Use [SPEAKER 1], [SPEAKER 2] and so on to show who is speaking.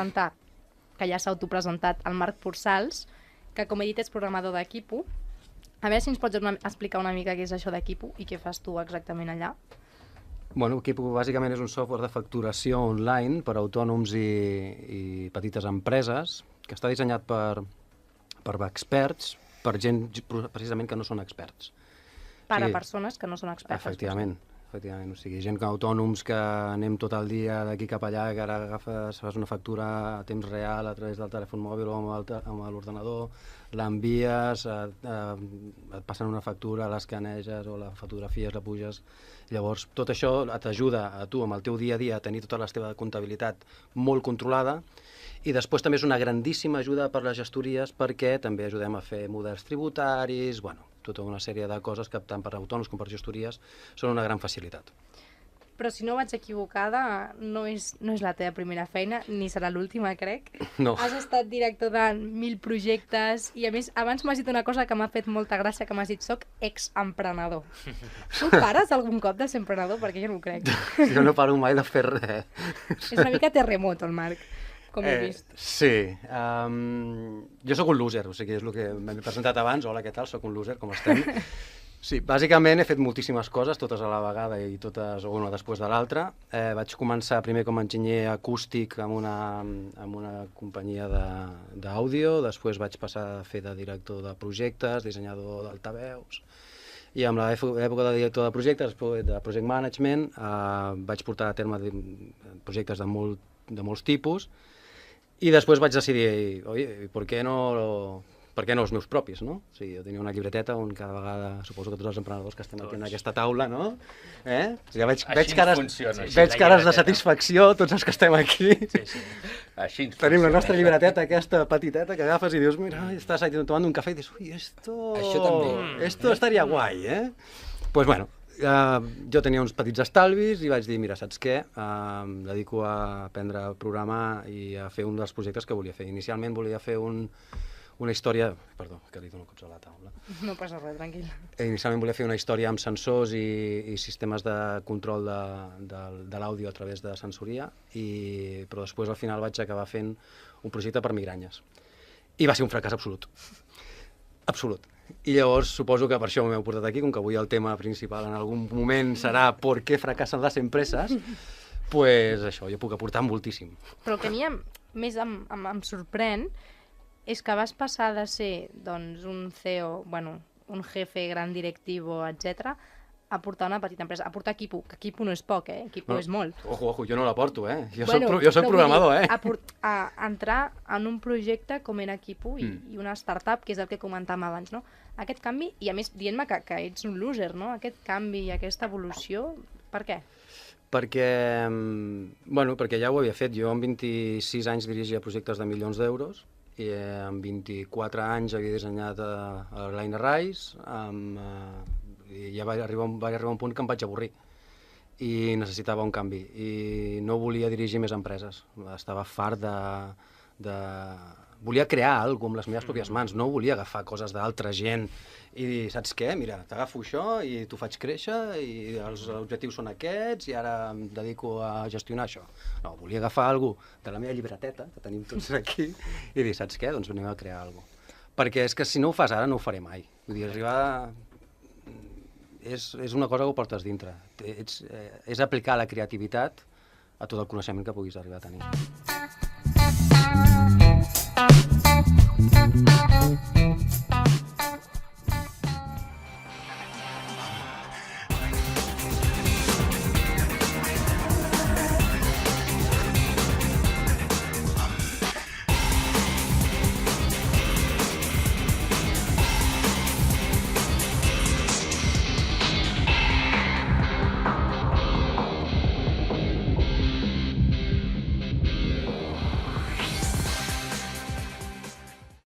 [SPEAKER 1] presentar, que ja s'ha autopresentat, el Marc Porsals, que com he dit és programador d'Equipo. A veure si ens pots explicar una mica què és això d'Equipo i què fas tu exactament allà.
[SPEAKER 2] Bueno, Equipo bàsicament és un software de facturació online per a autònoms i petites empreses que està dissenyat per experts, per gent precisament que no són experts.
[SPEAKER 1] Per a persones que no són expertes.
[SPEAKER 2] Efectivament. O sigui, gent autònoms que anem tot el dia d'aquí cap allà, que ara fas una factura a temps real a través del telèfon mòbil o amb l'ordenador, l'envies, et passen una factura, l'escaneges o la fotografies, la puges. Llavors, tot això t'ajuda a tu, amb el teu dia a dia, a tenir tota la teva comptabilitat molt controlada. I després també és una grandíssima ajuda per les gestories perquè també ajudem a fer models tributaris, tota una sèrie de coses que tant per autònoms com per gestories són una gran facilitat.
[SPEAKER 1] Però si no vaig equivocada, no és la teva primera feina, ni serà l'última, crec.
[SPEAKER 2] No.
[SPEAKER 1] Has estat director de 1000 projectes i, a més, abans m'has dit una cosa que m'ha fet molta gràcia, que m'has dit, soc exemprenedor. Tu pares algun cop de ser emprenedor? Perquè jo no ho crec.
[SPEAKER 2] Jo no paro mai de fer res.
[SPEAKER 1] És una mica terremoto, el Marc, com he vist.
[SPEAKER 2] Sí. Jo sóc un loser, o sigui, és el que m'he presentat abans. Hola, què tal? Sóc un loser, com estem? Sí, bàsicament he fet moltíssimes coses, totes a la vegada i totes una després de l'altra. Vaig començar primer com a enginyer acústic amb una companyia d'àudio, després vaig passar a fer de director de projectes, dissenyador d'altaveus, i amb l'època de director de projectes, de project management, vaig portar a terme projectes de molts tipus, i després vaig decidir, oi, per què no els meus propis, no? O sigui, jo tenia una llibreteta on cada vegada, suposo que tots els emprenedors que estem aquí en aquesta taula, no? O sigui, veig cares de satisfacció, tots els que estem aquí.
[SPEAKER 3] Sí. Així ens
[SPEAKER 2] tenim la nostra llibreteta, aquesta petiteta, que agafes i dius, mira, estàs tomant un cafè i dius, ui, esto estaria guai, Pues bueno, jo tenia uns petits estalvis i vaig dir, mira, saps què? Em dedico a aprendre a programar i a fer un dels projectes que volia fer. Inicialment volia fer una història... Perdó, que li dono cops a la taula.
[SPEAKER 1] No passa res, tranquil.
[SPEAKER 2] Inicialment volia fer una història amb sensors i sistemes de control de l'àudio a través de sensoria, però després al final vaig acabar fent un projecte per migranyes. I va ser un fracàs absolut. Absolut. I llavors suposo que per això m'heu portat aquí, com que avui el tema principal en algun moment serà per què fracassen les empreses, pues això, jo puc aportar moltíssim.
[SPEAKER 1] Però el que a mi més em sorprèn és que vas passar de ser un CEO, un jefe, gran directiu, etc., a portar una petita empresa, a portar Equipo, que Equipo no és poc, Equipo és molt.
[SPEAKER 2] Ojo, jo no la porto, Jo soc programador,
[SPEAKER 1] A entrar en un projecte com era Equipo i una startup, que és el que comentàvem abans, no? Aquest canvi, i a més dient-me que ets un loser, no? Aquest canvi i aquesta evolució, per què?
[SPEAKER 2] Perquè ja ho havia fet. Jo amb 26 anys dirigia projectes de milions d'euros, i amb 24 anys havia dissenyat Line Rise, i ja vaig arribar a un punt que em vaig avorrir i necessitava un canvi i no volia dirigir més empreses, estava fart volia crear alguna cosa amb les meves pròpies mans, no volia agafar coses d'altra gent i dir, saps què, mira, t'agafo això i t'ho faig créixer i els objectius són aquests i ara em dedico a gestionar això. No, volia agafar alguna cosa de la meva llibreteta, que tenim tots aquí, i dir, saps què, doncs anem a crear alguna cosa. Perquè és que si no ho fas ara no ho faré mai. Vull dir, arribar... És una cosa que ho portes dintre. És aplicar la creativitat a tot el coneixement que puguis arribar a tenir.